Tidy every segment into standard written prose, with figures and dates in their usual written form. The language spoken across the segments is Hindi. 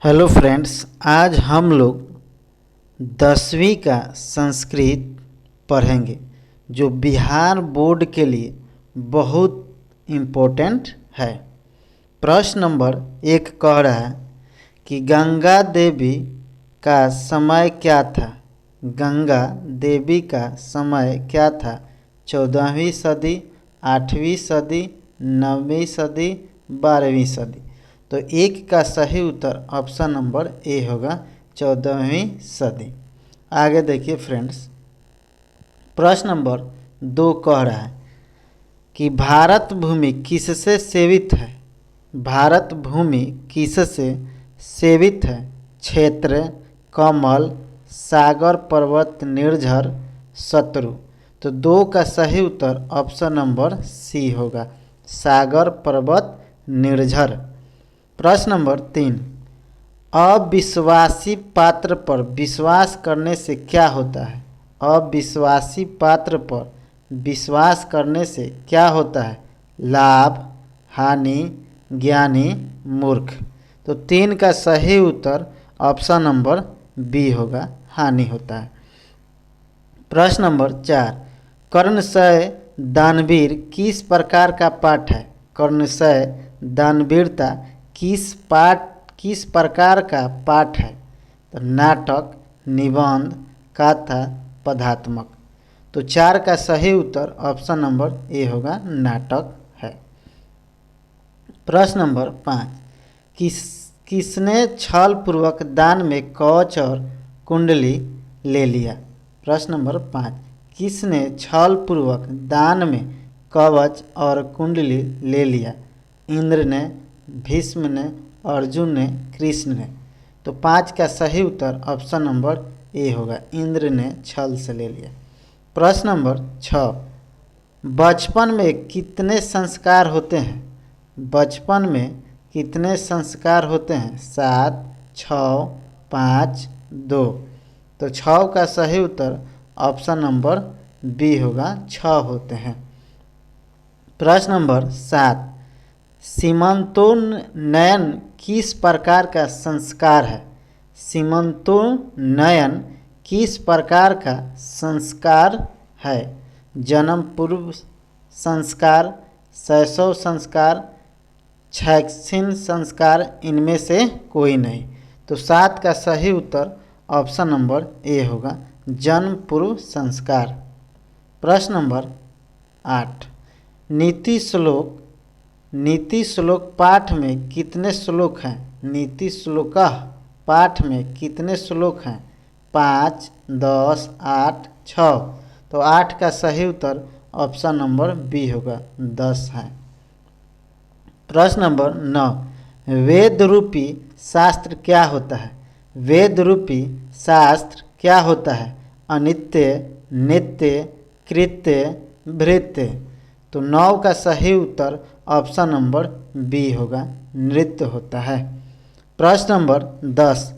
हेलो फ्रेंड्स, आज हम लोग 10वीं का संस्कृत पढ़ेंगे जो बिहार बोर्ड के लिए बहुत इम्पोर्टेंट है। प्रश्न नंबर 1 कह रहा है कि गंगा देवी का समय क्या था। गंगा देवी का समय क्या था? 14वीं सदी, 8वीं सदी, 9वीं सदी, 12वीं सदी। तो 1 का सही उत्तर ऑप्शन नंबर ए होगा, 14वीं सदी। आगे देखिए फ्रेंड्स, प्रश्न नंबर 2 कह रहा है कि भारत भूमि किससे सेवित है। भारत भूमि किससे सेवित है? क्षेत्र, कमल, सागर, पर्वत, निर्झर, शत्रु। तो 2 का सही उत्तर ऑप्शन नंबर सी होगा, सागर, पर्वत, निर्झर। प्रश्न नंबर 3, अविश्वासी पात्र पर विश्वास करने से क्या होता है? अविश्वासी पात्र पर विश्वास करने से क्या होता है? लाभ, हानि, ज्ञानी, मूर्ख। तो 3 का सही उत्तर ऑप्शन नंबर बी होगा, हानि होता है। प्रश्न नंबर 4, कर्णशय दानवीर किस प्रकार का पाठ है? कर्णशय दानवीरता किस प्रकार का पाठ है? तो नाटक, निबंध, कथा, पदात्मक। तो 4 का सही उत्तर ऑप्शन नंबर ए होगा, नाटक है। प्रश्न नंबर 5, किसने छल पूर्वक दान में कवच और कुंडली ले लिया? प्रश्न नंबर 5, किसने छल पूर्वक दान में कवच और कुंडली ले लिया? इंद्र ने, भीष्म ने, अर्जुन ने, कृष्ण ने। तो 5 का सही उत्तर ऑप्शन नंबर ए होगा, इंद्र ने छल से ले लिया। प्रश्न नंबर 6, बचपन में कितने संस्कार होते हैं? बचपन में कितने संस्कार होते हैं? 7, 6, 5, 2। तो 6 का सही उत्तर ऑप्शन नंबर बी होगा, 6 होते हैं। प्रश्न नंबर 7, सीमंतोन्नयन किस प्रकार का संस्कार है? सीमंतोन्नयन किस प्रकार का संस्कार है? जन्म पूर्व संस्कार, शैशव संस्कार, शैक्षणिक संस्कार, इनमें से कोई नहीं। तो 7 का सही उत्तर ऑप्शन नंबर ए होगा, जन्म पूर्व संस्कार। प्रश्न नंबर 8, नीति श्लोक पाठ में कितने श्लोक हैं? नीति श्लोक पाठ में कितने श्लोक हैं? 5, 10, 8, 6। तो 8 का सही उत्तर ऑप्शन नंबर बी होगा, 10 है। प्रश्न नंबर 9, वेद रूपी शास्त्र क्या होता है? वेद रूपी शास्त्र क्या होता है? अनित्य, नित्य, कृत्य, भृत्य। तो 9 का सही उत्तर ऑप्शन नंबर बी होगा, नृत्य होता है। प्रश्न नंबर 10,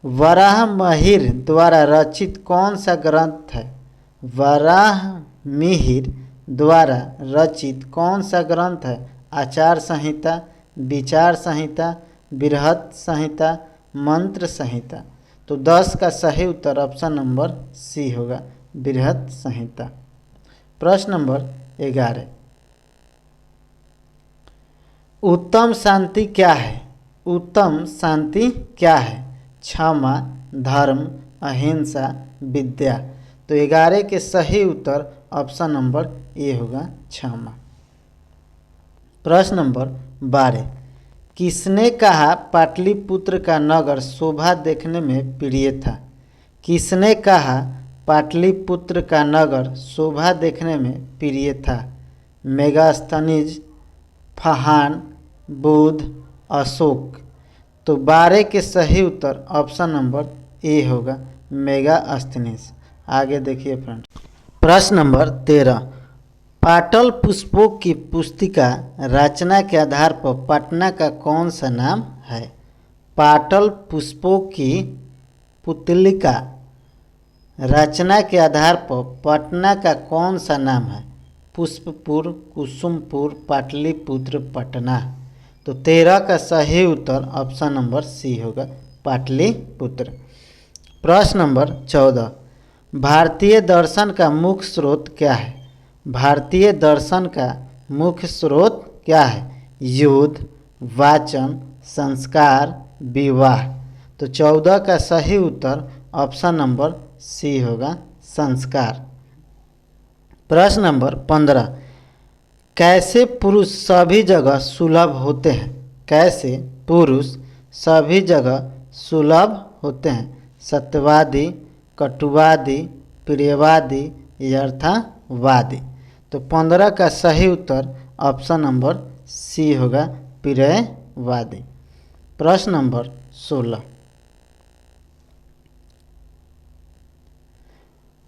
वराहमिहिर द्वारा रचित कौन सा ग्रंथ है? वराहमिहिर द्वारा रचित कौन सा ग्रंथ है? आचार संहिता, विचार संहिता, बृहत संहिता, मंत्र संहिता। तो 10 का सही उत्तर ऑप्शन नंबर सी होगा, बृहत संहिता। प्रश्न नंबर 11, उत्तम शांति क्या है? उत्तम शांति क्या है? क्षमा, धर्म, अहिंसा, विद्या। तो 11 के सही उत्तर ऑप्शन नंबर ए होगा, क्षमा। प्रश्न नंबर 12, किसने कहा पाटलिपुत्र का नगर शोभा देखने में प्रिय था? किसने कहा पाटलिपुत्र का नगर शोभा देखने में प्रिय था? मेगास्थनीज, फहान, बुध, अशोक। तो 12 के सही उत्तर ऑप्शन नंबर ए होगा, मेगास्थनीज। आगे देखिए फ्रेंड्स, प्रश्न नंबर 13, पाटल पुष्पों की पुस्तिका रचना के आधार पर पटना का कौन सा नाम है? पाटल पुष्पों की पुतलिका रचना के आधार पर पटना का कौन सा नाम है? पुष्पपुर, कुसुमपुर, पाटलिपुत्र, पटना। तो 13 का सही उत्तर ऑप्शन नंबर सी होगा, पाटलिपुत्र। प्रश्न नंबर 14, भारतीय दर्शन का मुख्य स्रोत क्या है? भारतीय दर्शन का मुख्य स्रोत क्या है? युद्ध, वाचन, संस्कार, विवाह। तो 14 का सही उत्तर ऑप्शन नंबर सी होगा, संस्कार। प्रश्न नंबर 15, कैसे पुरुष सभी जगह सुलभ होते हैं? कैसे पुरुष सभी जगह सुलभ होते हैं? सत्यवादी, कटुवादी, प्रियवादी, यथार्थवादी। तो 15 का सही उत्तर ऑप्शन नंबर सी होगा, प्रियवादी। प्रश्न नंबर 16,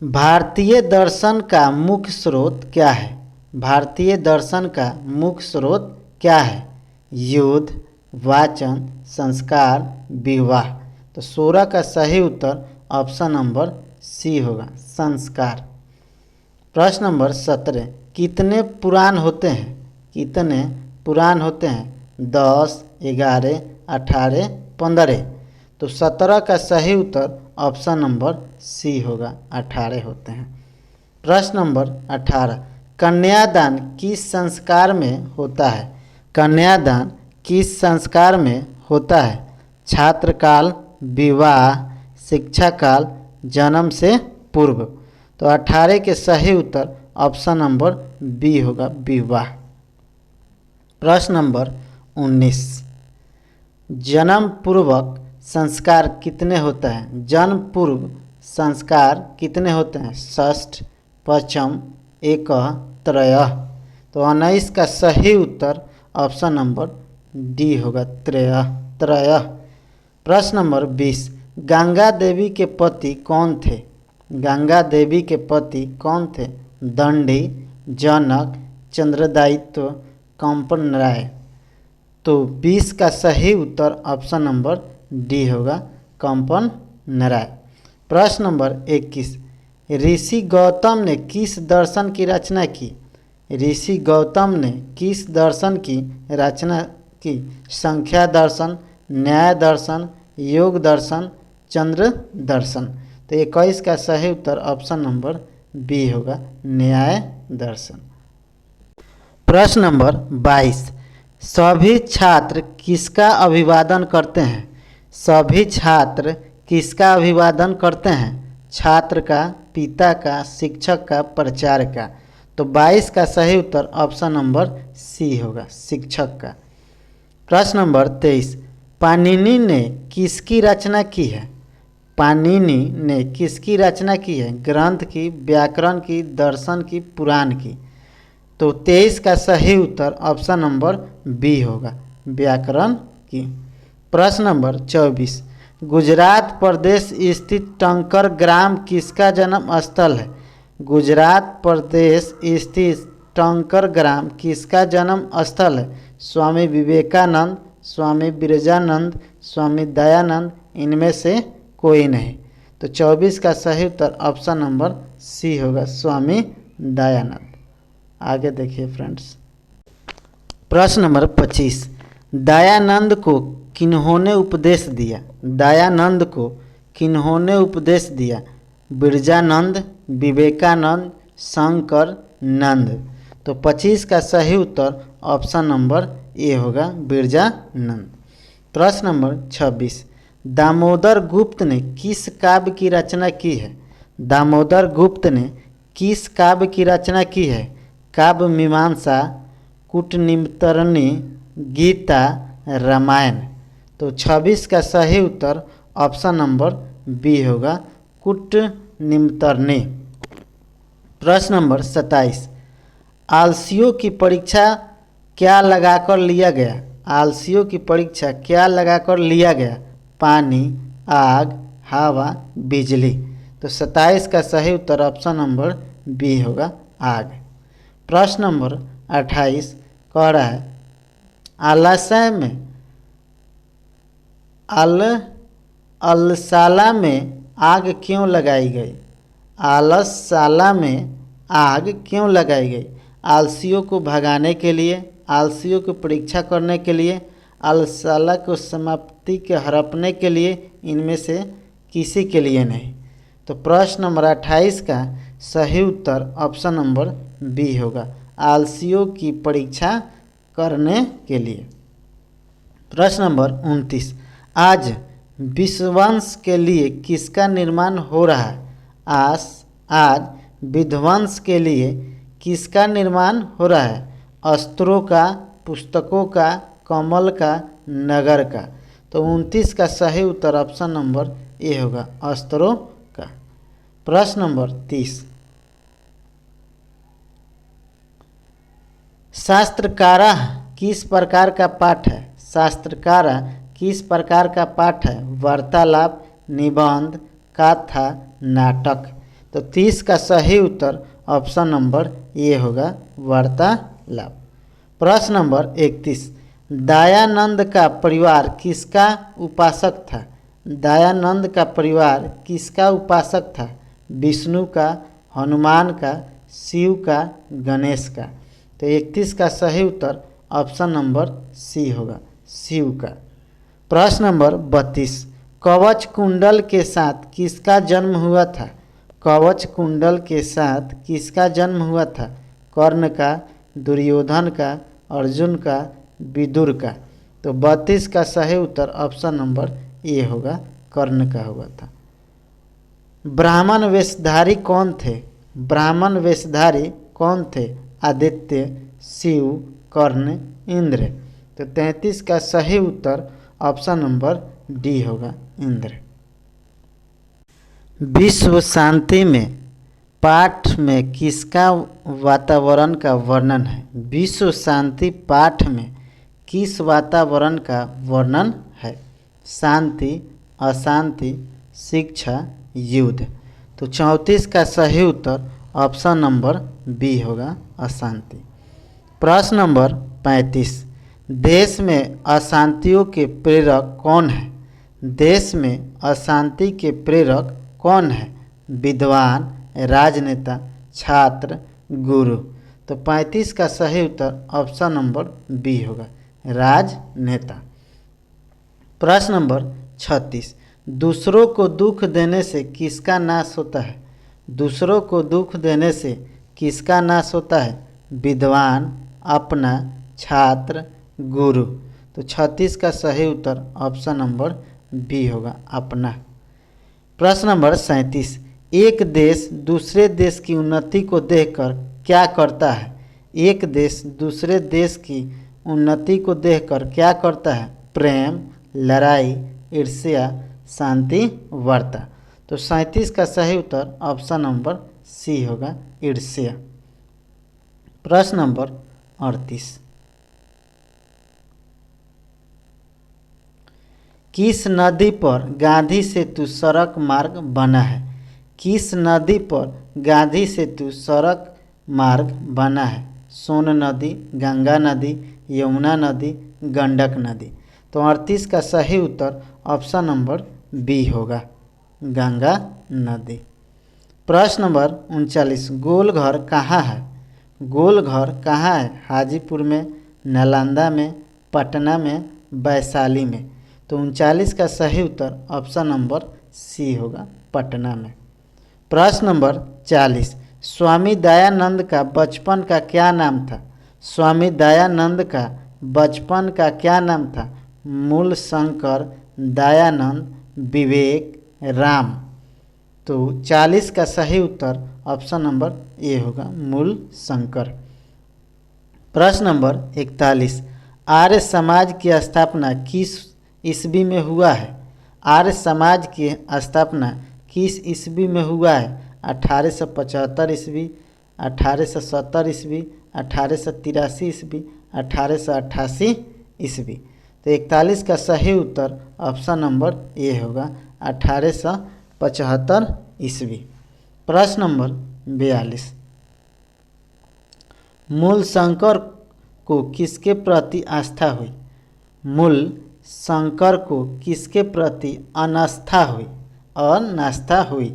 भारतीय दर्शन का मुख्य स्रोत क्या है? भारतीय दर्शन का मुख्य स्रोत क्या है? युद्ध, वाचन, संस्कार, विवाह। तो 16 का सही उत्तर ऑप्शन नंबर सी होगा, संस्कार। प्रश्न नंबर 17, कितने पुराण होते हैं? कितने पुराण होते हैं? 10, 11, 18, 15। तो 17 का सही उत्तर ऑप्शन नंबर सी होगा, 18 होते हैं। प्रश्न नंबर 18, कन्यादान किस संस्कार में होता है? कन्यादान किस संस्कार में होता है? छात्रकाल, विवाह, शिक्षा काल, जन्म से पूर्व। तो 18 के सही उत्तर ऑप्शन नंबर बी होगा, विवाह। प्रश्न नंबर 19, जन्म पूर्वक संस्कार कितने होते हैं? जन्म पूर्व संस्कार कितने होते हैं? षष्ठ, पंचम, एकह, त्रयः। तो 19 का सही उत्तर ऑप्शन नंबर डी होगा, त्रयः। प्रश्न नंबर 20, गंगा देवी के पति कौन थे? गंगा देवी के पति कौन थे? दंडी, जनक, चंद्रदायित्व, कंपन राय। तो 20 का सही उत्तर ऑप्शन नंबर डी होगा, कंपन राय। प्रश्न नंबर 21, ऋषि गौतम ने किस दर्शन की रचना की? ऋषि गौतम ने किस दर्शन की रचना की? संख्या दर्शन, न्याय दर्शन, योग दर्शन, चंद्र दर्शन। तो 21 का सही उत्तर ऑप्शन नंबर बी होगा, न्याय दर्शन। प्रश्न नंबर 22, सभी छात्र किसका अभिवादन करते हैं? सभी छात्र किसका अभिवादन करते हैं? छात्र का, पिता का, शिक्षक का, प्राचार्य का। तो 22 का सही उत्तर ऑप्शन नंबर सी होगा, शिक्षक का। प्रश्न नंबर 23, पाणिनि ने किसकी रचना की है? पाणिनि ने किसकी रचना की है? ग्रंथ की, व्याकरण की, दर्शन की, पुराण की। तो 23 का सही उत्तर ऑप्शन नंबर बी होगा, व्याकरण की। प्रश्न नंबर 24, गुजरात प्रदेश स्थित टंकर ग्राम किसका जन्म स्थल है? गुजरात प्रदेश स्थित टंकर ग्राम किसका जन्म स्थल है? स्वामी विवेकानंद, स्वामी विरजानंद, स्वामी दयानंद, इनमें से कोई नहीं। तो 24 का सही उत्तर ऑप्शन नंबर सी होगा, स्वामी दयानंद। आगे देखिए फ्रेंड्स, प्रश्न नंबर 25, दयानंद को किन्होंने उपदेश दिया? दयानंद को किन्होंने उपदेश दिया? बिरजानंद, विवेकानंद, शंकर, नंद। तो 25 का सही उत्तर ऑप्शन नंबर ए होगा, बिरजानंद। प्रश्न नंबर 26, दामोदर गुप्त ने किस काव्य की रचना की है? दामोदर गुप्त ने किस काव्य की रचना की है? काव्य मीमांसा, कूटनिमतरणी, गीता, रामायण। तो 26 का सही उत्तर ऑप्शन नंबर बी होगा, कूटनिमतरणी। प्रश्न नंबर 27, आलसियों की परीक्षा क्या लगाकर लिया गया? आलसियों की परीक्षा क्या लगाकर लिया गया? पानी, आग, हवा, बिजली। तो 27 का सही उत्तर ऑप्शन नंबर बी होगा, आग। प्रश्न नंबर 28 कह रहा है, आलस्य में अलशाला में आग क्यों लगाई गई? आलसशाला में आग क्यों लगाई गई? आलसियों को भगाने के लिए, आलसियों की परीक्षा करने के लिए, आलसाला को समाप्ति के हड़पने के लिए, इनमें से किसी के लिए नहीं। तो प्रश्न नंबर 28 का सही उत्तर ऑप्शन नंबर बी होगा, आलसियों की परीक्षा करने के लिए। प्रश्न नंबर 29, आज विश्ववंश के लिए किसका निर्माण हो रहा है? आज विध्वंस के लिए किसका निर्माण हो रहा है? अस्त्रों का, पुस्तकों का, कमल का, नगर का। तो 29 का सही उत्तर ऑप्शन नंबर ए होगा, अस्त्रों का। प्रश्न नंबर 30, शास्त्रकारा किस प्रकार का पाठ है? शास्त्रकारा किस प्रकार का पाठ है? वार्तालाप, निबंध, कथा, नाटक। तो 30 का सही उत्तर ऑप्शन नंबर ए होगा, वार्तालाप। प्रश्न नंबर 31, दयानंद का परिवार किसका उपासक था? दयानंद का परिवार किसका उपासक था? विष्णु का, हनुमान का, शिव का, गणेश का। तो 31 का सही उत्तर ऑप्शन नंबर सी होगा, शिव का। प्रश्न नंबर 32, कवच कुंडल के साथ किसका जन्म हुआ था? कवच कुंडल के साथ किसका जन्म हुआ था? कर्ण का, दुर्योधन का, अर्जुन का, विदुर का। तो 32 का सही उत्तर ऑप्शन नंबर ए होगा, कर्ण का हुआ था। ब्राह्मण वेशधारी कौन थे? ब्राह्मण वेशधारी कौन थे? आदित्य, शिव, कर्ण, इंद्र। तो 33 का सही उत्तर ऑप्शन नंबर डी होगा, इंद्र। विश्व शांति में पाठ में किसका वातावरण का वर्णन है? विश्व शांति पाठ में किस वातावरण का वर्णन है? शांति, अशांति, शिक्षा, युद्ध। तो 34 का सही उत्तर ऑप्शन नंबर बी होगा, अशांति। प्रश्न नंबर 35, देश में अशांतियों के प्रेरक कौन है? देश में अशांति के प्रेरक कौन है? विद्वान, राजनेता, छात्र, गुरु। तो 35 का सही उत्तर ऑप्शन नंबर बी होगा, राजनेता। प्रश्न नंबर 36, दूसरों को दुख देने से किसका नाश होता है? दूसरों को दुख देने से किसका नाश होता है? विद्वान, अपना, छात्र, गुरु। तो 36 का सही उत्तर ऑप्शन नंबर बी होगा, अपना। प्रश्न नंबर 37, एक देश दूसरे देश की उन्नति को देखकर क्या करता है? एक देश दूसरे देश की उन्नति को देखकर क्या करता है? प्रेम, लड़ाई, ईर्ष्या, शांति, वार्ता। तो 37 का सही उत्तर ऑप्शन नंबर सी होगा, ईर्ष्या। प्रश्न नंबर 38, किस नदी पर गांधी सेतु सड़क मार्ग बना है? किस नदी पर गांधी सेतु सड़क मार्ग बना है? सोन नदी, गंगा नदी, यमुना नदी, गंडक नदी। तो 38 का सही उत्तर ऑप्शन नंबर बी होगा, गंगा नदी। प्रश्न नंबर 39, गोलघर कहाँ है? गोलघर कहाँ है? हाजीपुर में, नालंदा में, पटना में, वैशाली में। तो 39 का सही उत्तर ऑप्शन नंबर सी होगा, पटना में। प्रश्न नंबर 40, स्वामी दयानंद का बचपन का क्या नाम था? स्वामी दयानंद का बचपन का क्या नाम था? मूल शंकर, दयानंद, विवेक, राम। तो 40 का सही उत्तर ऑप्शन नंबर ए होगा, मूल शंकर। प्रश्न नंबर 41, आर्य समाज की स्थापना किस ईस्वी में हुआ है? आर्य समाज की स्थापना किस ईस्वी में हुआ है? 1875 ईस्वी, 1870 ईस्वी, 1883 ईस्वी, 1888 ईस्वी। तो 41 का सही उत्तर ऑप्शन नंबर ए होगा, 1875 ईस्वी। प्रश्न नंबर 42, मूल शंकर को किसके प्रति आस्था हुई? मूल शंकर को किसके प्रति अनास्था हुई? अनास्था हुई?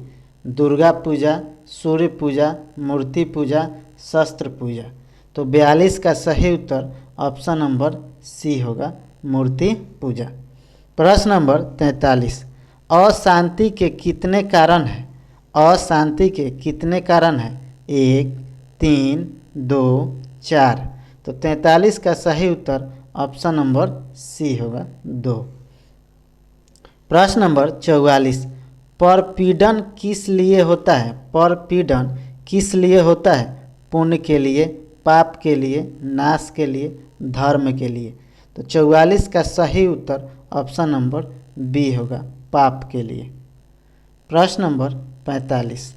दुर्गा पूजा, सूर्य पूजा, मूर्ति पूजा, शस्त्र पूजा। तो 42 का सही उत्तर ऑप्शन नंबर सी होगा मूर्ति पूजा। प्रश्न नंबर 43, अशांति के कितने कारण हैं? अशांति के कितने कारण हैं? 1, 3, 2, 4। तो 43 का सही उत्तर ऑप्शन नंबर सी होगा 2। प्रश्न नंबर 44, परपीड़न किस लिए होता है? परपीड़न किस लिए होता है? पुण्य के लिए, पाप के लिए, नाश के लिए, धर्म के लिए। तो 44 का सही उत्तर ऑप्शन नंबर बी होगा पाप के लिए। प्रश्न नंबर 45,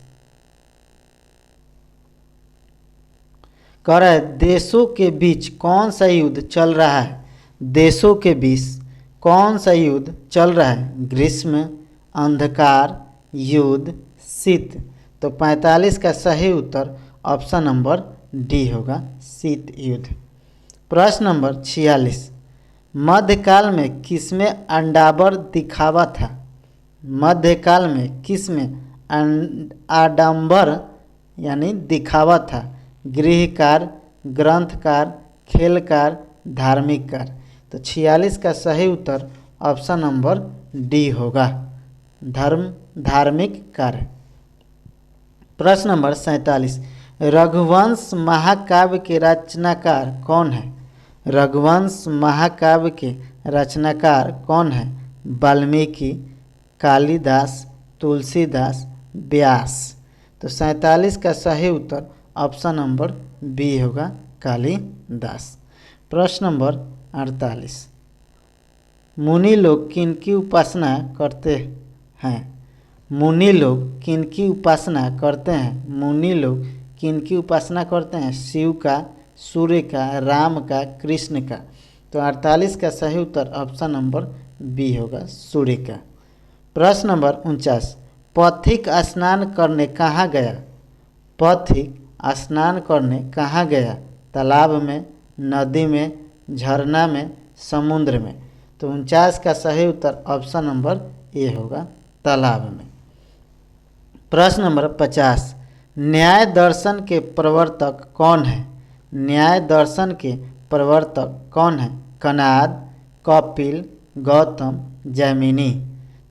कह रहा है देशों के बीच कौन सा युद्ध चल रहा है? देशों के बीच कौन सा युद्ध चल रहा है? ग्रीष्म, अंधकार, युद्ध, शीत। तो 45 का सही उत्तर ऑप्शन नंबर डी होगा शीत युद्ध। प्रश्न नंबर 46, मध्यकाल में किसमें अंडावर दिखावा था? मध्यकाल में किसमें आडंबर यानी दिखावा था? गृहकार, ग्रंथकार, खेलकार, धार्मिक कार्य। तो 46 का सही उत्तर ऑप्शन नंबर डी होगा धार्मिक कार्य। प्रश्न नंबर 47, रघुवंश महाकाव्य के रचनाकार कौन है? रघुवंश महाकाव्य के रचनाकार कौन है? वाल्मीकि, कालिदास, तुलसीदास, व्यास। तो 47 का सही उत्तर ऑप्शन नंबर बी होगा कालिदास। प्रश्न नंबर 48, मुनि लोग किनकी उपासना करते हैं? मुनि लोग किनकी उपासना करते हैं? मुनि लोग किनकी उपासना करते हैं? शिव का, सूर्य का, राम का, कृष्ण का। तो 48 का सही उत्तर ऑप्शन नंबर बी होगा सूर्य का। प्रश्न नंबर 49, पथिक स्नान करने कहाँ गया? पथिक स्नान करने कहाँ गया? तालाब में, नदी में, झरना में, समुद्र में। तो 49 का सही उत्तर ऑप्शन नंबर ए होगा तालाब में। प्रश्न नंबर 50, न्याय दर्शन के प्रवर्तक कौन है? न्याय दर्शन के प्रवर्तक कौन है? कणाद, कपिल, गौतम, जैमिनी।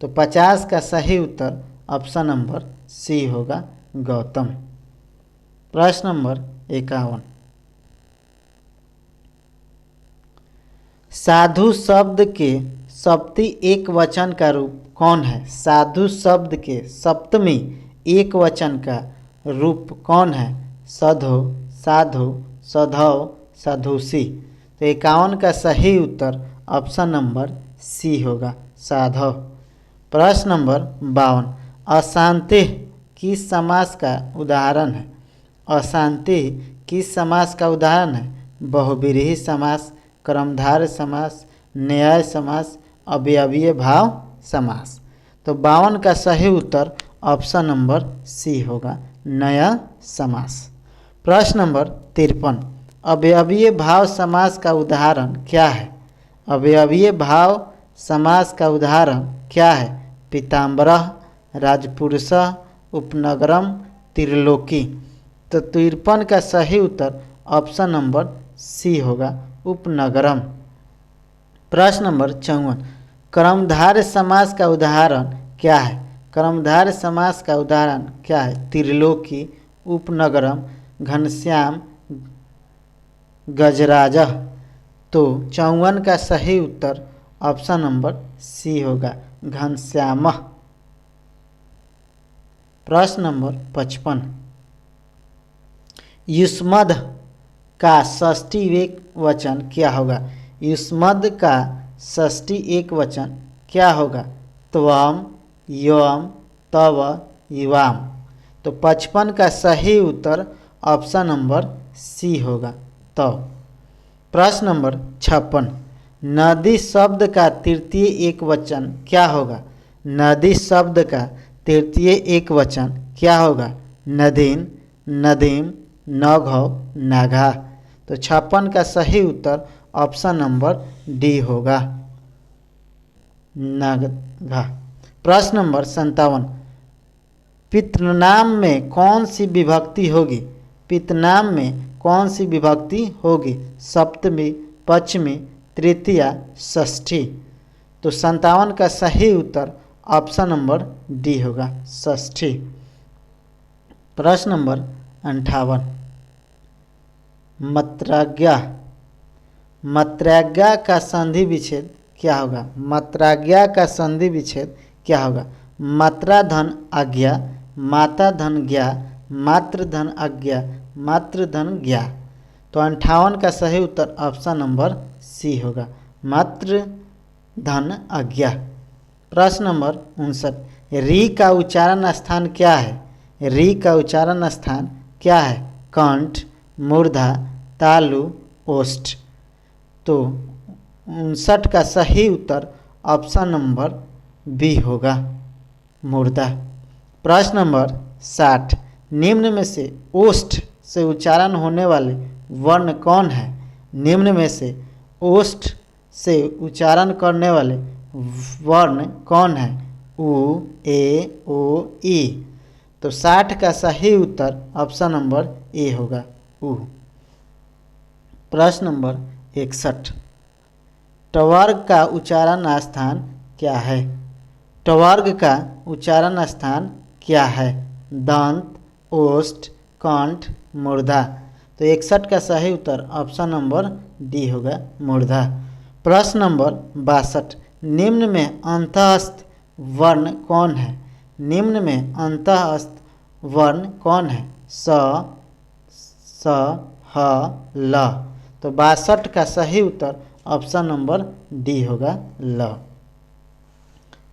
तो 50 का सही उत्तर ऑप्शन नंबर सी होगा गौतम। प्रश्न नंबर 51, साधु शब्द के सप्तमी एक वचन का रूप कौन है? साधु शब्द के सप्तमी एक वचन का रूप कौन है? सधो, साधु, सधौ, सधुसी। तो 51 का सही उत्तर ऑप्शन नंबर सी होगा साधव। प्रश्न नंबर 52, अशांति किस समास का उदाहरण है? अशांति किस समास का उदाहरण है? बहुव्रीहि समास, कर्मधारय समास, न्याय समास, अवयवीय भाव समास। तो 52 का सही उत्तर ऑप्शन नंबर सी होगा नया समास। प्रश्न नंबर 53, अवयवीय भाव समास का उदाहरण क्या है? अवयवीय भाव समास का उदाहरण क्या है? पीताम्बरः, राजपुरुषः, उपनगरम, त्रिलोकी। तो 53 का सही उत्तर ऑप्शन नंबर सी होगा उपनगरम। प्रश्न नंबर 54, कर्मधारय समास का उदाहरण क्या है? कर्मधारय समास का उदाहरण क्या है? त्रिलोकी, उपनगरम, घनश्याम, गजराजः। तो 54 का सही उत्तर ऑप्शन नंबर सी होगा घनश्यामः। प्रश्न नंबर 55, युष्मद् का षष्ठी एक वचन क्या होगा? युष्मद् का षष्ठी एक वचन क्या होगा? त्वम, यम, तव, युवाम। तो 55 का सही उत्तर ऑप्शन नंबर सी होगा तव। प्रश्न नंबर 56, नदी शब्द का तृतीय एक वचन क्या होगा? नदी शब्द का तृतीय एक वचन क्या होगा? नदीन, नदीम, नघौ, नाघा। तो 56 का सही उत्तर ऑप्शन नंबर डी होगा नाघा। प्रश्न नंबर 57, पितृनाम में कौन सी विभक्ति होगी? पितृनाम में कौन सी विभक्ति होगी? सप्तमी, पंचमी, तृतीया, षष्ठी। तो 57 का सही उत्तर ऑप्शन नंबर डी होगा, षष्ठी। प्रश्न नंबर 58, मात्राज्ञा। मात्राज्ञा का संधि विच्छेद क्या होगा? मात्राज्ञा का संधि विच्छेद क्या होगा? मात्रा धन आज्ञा, माता धन ज्ञा, मातृ धन आज्ञा, मातृ धन ज्ञा। तो 58 का सही उत्तर ऑप्शन नंबर सी होगा, मातृ धन आज्ञा। प्रश्न नंबर 59, री का उच्चारण स्थान क्या है? री का उच्चारण स्थान क्या है? कंठ, मूर्धा, तालु, ओष्ठ। तो 59 का सही उत्तर ऑप्शन नंबर बी होगा, मूर्धा। प्रश्न नंबर 60, निम्न में से ओष्ठ से उच्चारण होने वाले वर्ण कौन है? निम्न में से ओष्ठ से उच्चारण करने वाले वर्ण कौन है? उ, ए, ओ, ई। तो 60 का सही उत्तर ऑप्शन नंबर ए होगा, उ। प्रश्न नंबर 61, टवर्ग का उच्चारण स्थान क्या है? टवर्ग का उच्चारण स्थान क्या है? दंत, ओष्ठ, कंठ, मूर्धा। तो 61 का सही उत्तर ऑप्शन नंबर डी होगा, मूर्धा। प्रश्न नंबर 62, निम्न में अंतःस्थ वर्ण कौन है? निम्न में अंतःस्थ वर्ण कौन है? स, स, ह, ल। तो 62 का सही उत्तर ऑप्शन नंबर डी होगा, ल।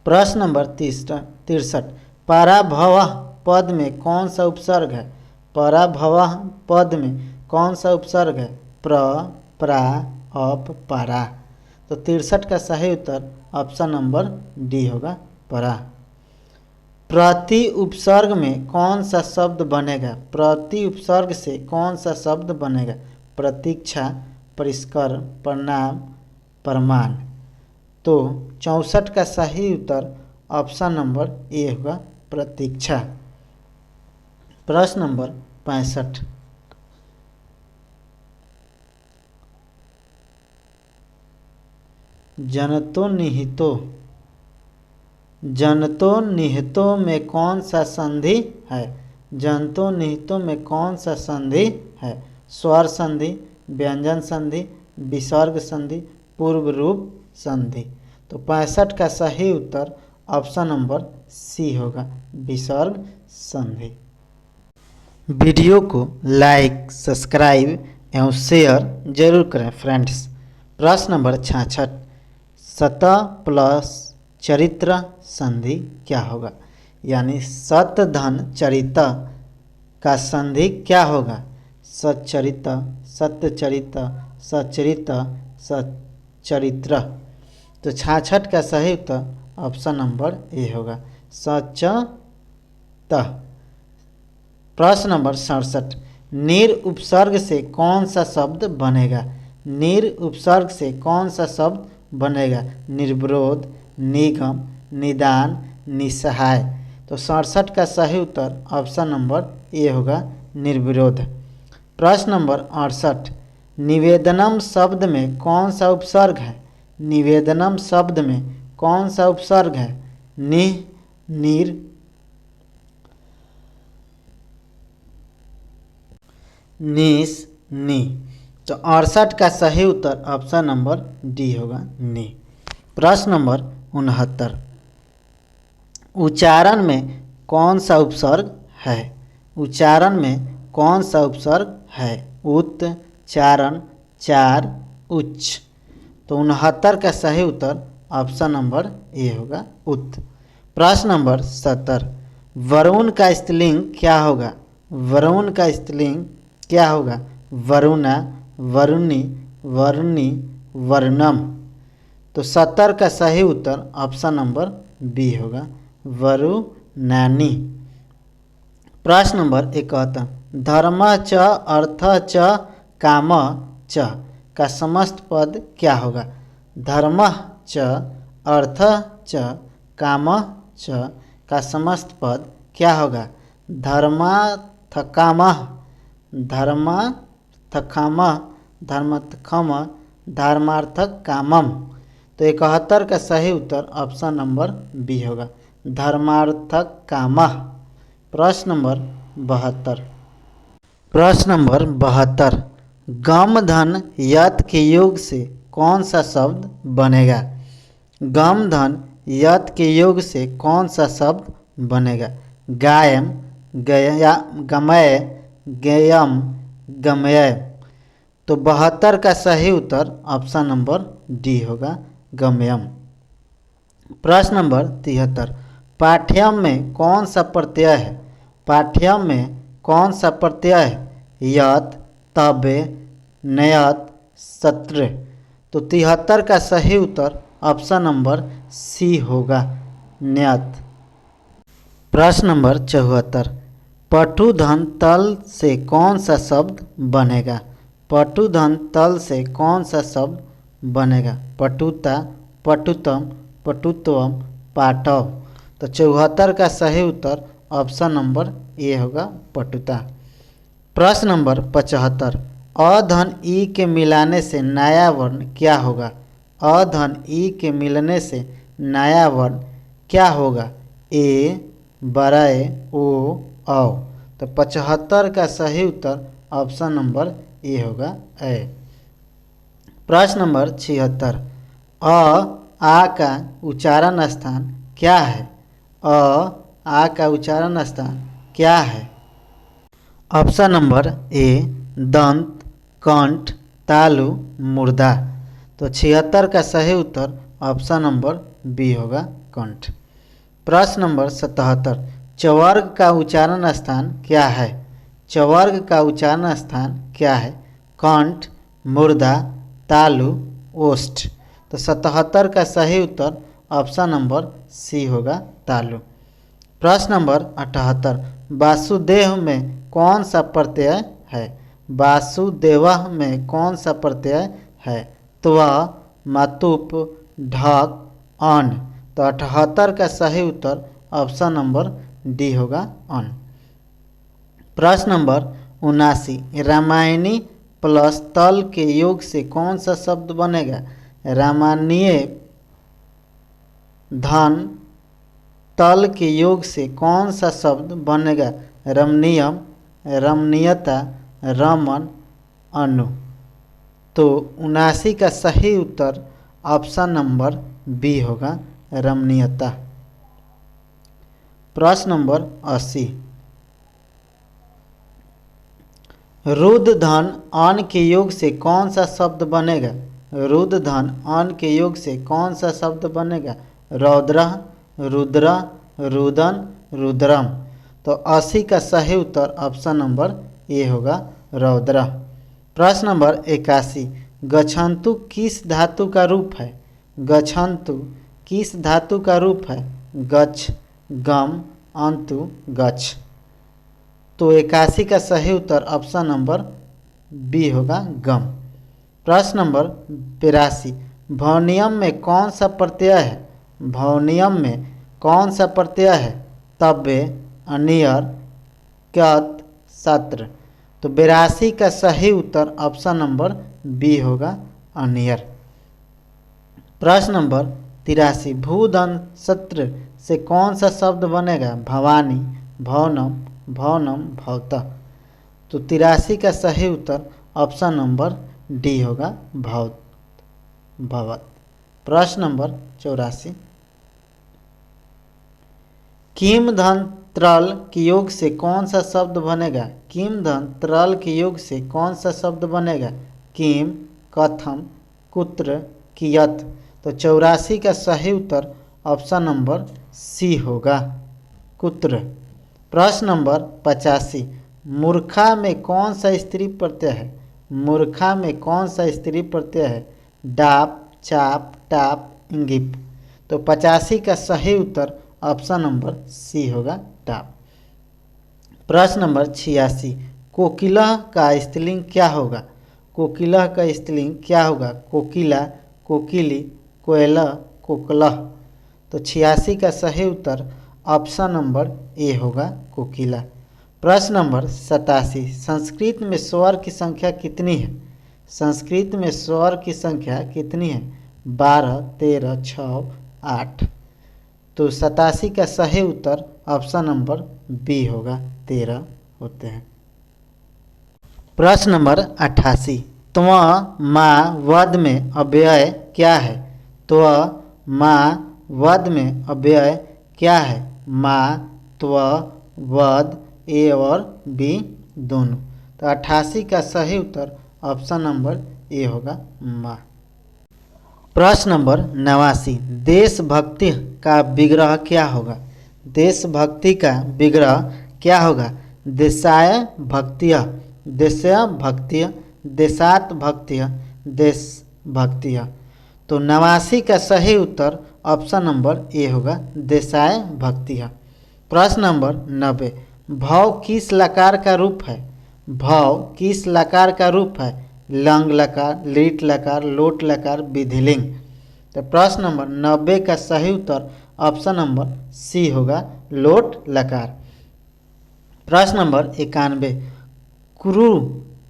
प्रश्न नंबर 63, पराभव पद में कौन सा उपसर्ग है? पराभव पद में कौन सा उपसर्ग है? प्र, प्रा, अप, परा। तो 63 का सही उत्तर ऑप्शन नंबर डी होगा, परा। प्रति उपसर्ग में कौन सा शब्द बनेगा? प्रति उपसर्ग से कौन सा शब्द बनेगा? प्रतीक्षा, परिष्कर, प्रणाम, प्रमाण। तो 64 का सही उत्तर ऑप्शन नंबर ए होगा, प्रतीक्षा। प्रश्न नंबर 65, जनतो निहितो। जनतो निहितो में कौन सा संधि है? जनतो निहितो में कौन सा संधि है? स्वर संधि, व्यंजन संधि, विसर्ग संधि, पूर्व रूप संधि। तो 65 का सही उत्तर ऑप्शन नंबर सी होगा, विसर्ग संधि। वीडियो को लाइक, सब्सक्राइब एवं शेयर जरूर करें फ्रेंड्स। प्रश्न नंबर 66, सत प्लस चरित्र संधि क्या होगा? यानी सत धन चरित का संधि क्या होगा? सच्चरित, सत्यचरित, सचरित, सच्चरित्र। तो 66 का सही उत्तर ऑप्शन नंबर ए होगा, सचत। प्रश्न नंबर 67, निर उपसर्ग से कौन सा शब्द बनेगा? निर उपसर्ग से कौन सा शब्द बनेगा? निर्विरोध, निगम, निदान, निसहाय। तो 67 का सही उत्तर ऑप्शन नंबर ए होगा, निर्विरोध। प्रश्न नंबर 68, निवेदनम शब्द में कौन सा उपसर्ग है? निवेदनम शब्द में कौन सा उपसर्ग है? निह, निर, निस, नि। तो 68 का सही उत्तर ऑप्शन नंबर डी होगा, नि। प्रश्न नंबर 69, उच्चारण में कौन सा उपसर्ग है? उच्चारण में कौन सा उपसर्ग है? उत, चारण, चार, उच्च। तो 69 का सही उत्तर ऑप्शन नंबर ए होगा, उत। प्रश्न नंबर 70, वरुण का स्त्रीलिंग क्या होगा? वरुण का स्त्रीलिंग क्या होगा? वरुणा, वरुणी, वरुणी, वर्णम। तो 70 का सही उत्तर ऑप्शन नंबर बी होगा, वरुणानी। प्रश्न नंबर 71, धर्म च अर्थ च काम च का समस्त पद क्या होगा? धर्म च अर्थ च काम च का समस्त पद क्या होगा? धर्मार्थकामः, धर्मार्थकामः, धर्मार्थकम, धर्मार्थक कामम। तो 71 का सही उत्तर ऑप्शन नंबर बी होगा, धर्मार्थक कामः। प्रश्न नंबर 72। प्रश्न नंबर 72, गम धन यत के योग से कौन सा शब्द बनेगा? गम धन यत के योग से कौन सा शब्द बनेगा? गायम, गया, गमय, गेयम, गमय। तो 72 का सही उत्तर ऑप्शन नंबर डी होगा, गमयम। प्रश्न नंबर 73, पाठ्यम में कौन सा प्रत्यय है? पाठ्यम में कौन सा प्रत्यय है? यत, तबे, नयत, सत्र। तो 73 का सही उत्तर ऑप्शन नंबर सी होगा, न्यत। प्रश्न नंबर 74, पटुधन तल से कौन सा शब्द बनेगा? पटुधन तल से कौन सा शब्द बनेगा? पटुता, पटुतम, पटुत्वम, पाटव। तो 74 का सही उत्तर ऑप्शन नंबर ए होगा, पटुता। प्रश्न नंबर 75, अधन ई के मिलाने से नया वर्ण क्या होगा? अधन ई के मिलने से नया वर्ण क्या होगा? ए, बराए, ओ, औ। तो 75 का सही उत्तर ऑप्शन नंबर ए होगा, ए। प्रश्न नंबर 76, आ का उच्चारण स्थान क्या है? आ का उच्चारण स्थान क्या है? ऑप्शन नंबर ए, दंत, कंठ, तालु, मुर्दा। तो 76 का सही उत्तर ऑप्शन नंबर बी होगा, कंठ। प्रश्न नंबर 77, चवर्ग का उच्चारण स्थान क्या है? चवर्ग का उच्चारण स्थान क्या है? कंठ, मुर्दा, तालु, ओष्ठ। तो 77 का सही उत्तर ऑप्शन नंबर सी होगा, तालु। प्रश्न नंबर 78, वासुदेव में कौन सा प्रत्यय है? वासुदेवः में कौन सा प्रत्यय है? त्व, मातुप, ढक, अन। तो 78 का सही उत्तर ऑप्शन नंबर डी होगा, अन। प्रश्न नंबर 79, रामायणी प्लस तल के योग से कौन सा शब्द बनेगा? रामायणीय धन तल के योग से कौन सा शब्द बनेगा? रमणीयम, रमणीयता, रमन, अनु। तो 79 का सही उत्तर ऑप्शन नंबर बी होगा, रमणीयता। प्रश्न नंबर 80, रुद्ध धन अन के योग से कौन सा शब्द बनेगा? रुद्ध धन अन के योग से कौन सा शब्द बनेगा? रौद्र, रुद्र, रुदन, रुद्रम। तो 80 का सही उत्तर ऑप्शन नंबर ए होगा, रौद्र। प्रश्न नंबर 81, गच्छन्तु किस धातु का रूप है? गच्छन्तु किस धातु का रूप है? गच्छ, गम, अंतु, गच्छ। तो 81 का सही उत्तर ऑप्शन नंबर बी होगा, गम। प्रश्न नंबर 82, भौनियम में कौन सा प्रत्यय है? भौनियम में कौन सा प्रत्यय है? तब्बे, अनियर, क्यत, सत्र। तो 82 का सही उत्तर ऑप्शन नंबर बी होगा, अनियर। प्रश्न नंबर 83, भूधन सत्र से कौन सा शब्द बनेगा? भवानी, भवनम, भवनम, भवतः। तो 83 का सही उत्तर ऑप्शन नंबर डी होगा, भवत, भवत। प्रश्न नंबर 84, किम धन त्रल के योग से कौन सा शब्द बनेगा? किम धन त्रल के योग से कौन सा शब्द बनेगा? किम, कथम, कुत्र, कियत। तो 84 का सही उत्तर ऑप्शन नंबर सी होगा, कुत्र। प्रश्न नंबर 85, मूर्खा में कौन सा स्त्री प्रत्यय है? मूर्खा में कौन सा स्त्री प्रत्यय है? डाप, चाप, टाप, इंगिप। तो 85 का सही उत्तर ऑप्शन नंबर सी होगा, टाप। प्रश्न नंबर 86, कोकिला का स्त्रीलिंग क्या होगा? कोकिला का स्त्रीलिंग क्या होगा? कोकिला, कोकिली, कोयला, कोकलह। तो 86 का सही उत्तर ऑप्शन नंबर ए होगा, कोकिला। प्रश्न नंबर 87, संस्कृत में स्वर की संख्या कितनी है? संस्कृत में स्वर की संख्या कितनी है? 12, 13, 6, 8। तो 87 का सही उत्तर ऑप्शन नंबर बी होगा, 13 होते हैं। प्रश्न नंबर 88, त्व मा वद में अव्यय क्या है? त्व मा वद में अव्यय क्या है? मा, त्व, वद, ए और बी दोनों। तो 88 का सही उत्तर ऑप्शन नंबर ए होगा, मा। प्रश्न नंबर 89, देशभक्ति का विग्रह क्या होगा? देशभक्ति का विग्रह क्या होगा? देशाय भक्तिय, देशय भक्तिय, देशात भक्तिय, देशभक्तिय। तो 89 का सही उत्तर ऑप्शन नंबर ए होगा, देशाय भक्तिय। प्रश्न नंबर 90, भव किस लकार का रूप है? भव किस लकार का रूप है? लंग लकार, लीट लकार, लोट लकार, विधिलिंग। तो प्रश्न नंबर 90 का सही उत्तर ऑप्शन नंबर सी होगा, लोट लकार। प्रश्न नंबर 91, कुरु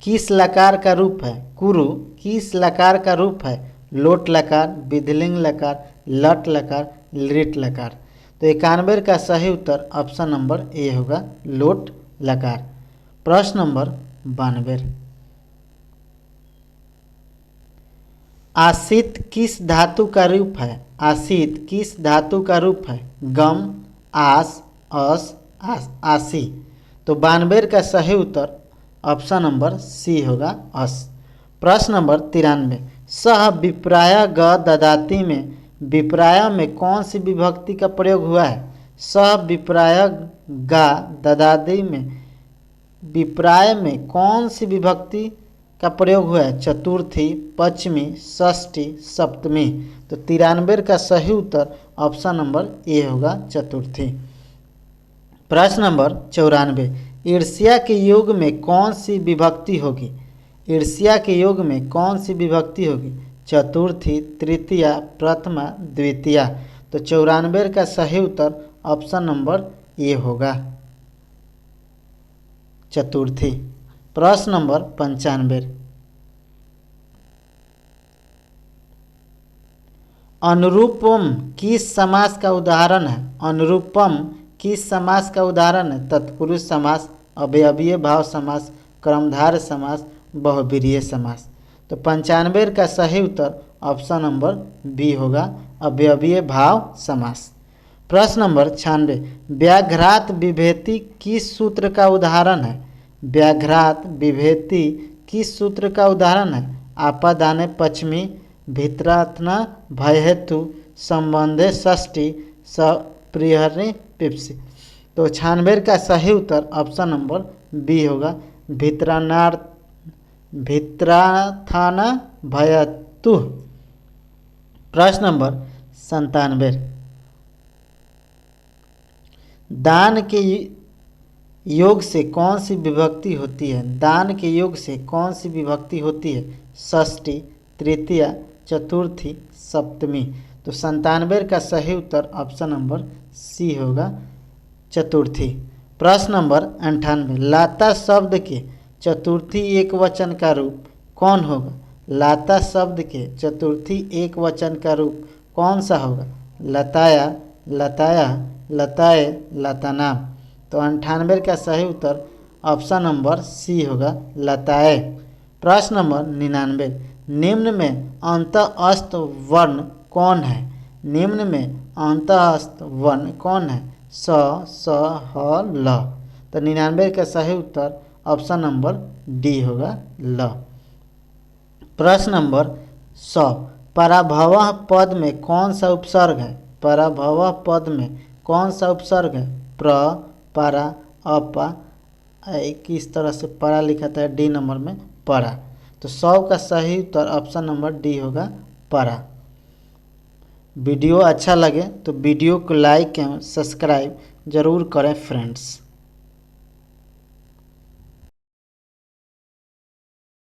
किस लकार का रूप है? कुरु किस लकार का रूप है? लोट लकार, विधिलिंग लकार, लट लकार, लिट लकार। तो 91 का सही उत्तर ऑप्शन नंबर ए होगा, लोट लकार। प्रश्न नंबर 92, आसित किस धातु का रूप है? आसित किस धातु का रूप है? गम, आस, अस, आसी। तो 92 का सही उत्तर ऑप्शन नंबर सी होगा, अस। प्रश्न नंबर 93, सह विप्राय ग ददाति में विप्राय में कौन सी विभक्ति का प्रयोग हुआ है? सह विप्राय गा ददाति में विप्राय में कौन सी विभक्ति का प्रयोग हुआ है? चतुर्थी, पंचमी, षष्ठी, सप्तमी। तो 93 का सही उत्तर ऑप्शन नंबर ए होगा, चतुर्थी। प्रश्न नंबर 94, ईर्ष्या के योग में कौन सी विभक्ति होगी? ईर्ष्या के योग में कौन सी विभक्ति होगी? चतुर्थी, तृतीया, प्रथमा, द्वितीया। तो 94 का सही उत्तर ऑप्शन नंबर ए होगा, चतुर्थी। प्रश्न नंबर 95, अनुरूपम किस समास का उदाहरण है? अनुरूपम किस समास का उदाहरण है? तत्पुरुष समास, अवयवीय भाव समास, कर्मधारय समास, बहुब्रीहि समास। तो 95 का सही उत्तर ऑप्शन नंबर बी होगा, अवयवीय भाव समास। प्रश्न नंबर 96, व्याघ्रात विभेति किस सूत्र का उदाहरण है? व्याघ्रात विभेति किस सूत्र का उदाहरण है? आपादाने पश्चिमी, भित्रात्ना भय हेतु, संबंधे षष्ठी, सप्रियहरि पिप्सी। तो 96 का सही उत्तर ऑप्शन नंबर बी होगा, भित्राथाना भयतु। प्रश्न नंबर 97, दान के योग से कौन सी विभक्ति होती है? दान के योग से कौन सी विभक्ति होती है? षष्ठी, तृतीया, चतुर्थी, सप्तमी। तो 97 का सही उत्तर ऑप्शन नंबर सी होगा, चतुर्थी। प्रश्न नंबर 98, लाता शब्द के चतुर्थी एक वचन का रूप कौन होगा? लाता शब्द के चतुर्थी एक वचन का रूप कौन सा होगा? लताया, लताया, लताए, लताना। तो 98 का सही उत्तर ऑप्शन नंबर सी होगा, लताए। प्रश्न नंबर 99, निम्न में अंतःस्थ वर्ण कौन है? निम्न में अंतःस्थ वर्ण कौन है? स, स, ह, ल। तो 99 का सही उत्तर ऑप्शन नंबर डी होगा, ल। प्रश्न नंबर 100, पराभवः पद में कौन सा उपसर्ग है? पराभवः पद में कौन सा उपसर्ग है? प्र, परा, अपा। किस तरह से परा लिखा था डी नंबर में? परा। तो 100 का सही उत्तर ऑप्शन नंबर डी होगा, परा। वीडियो अच्छा लगे तो वीडियो को लाइक एवं सब्सक्राइब जरूर करें फ्रेंड्स।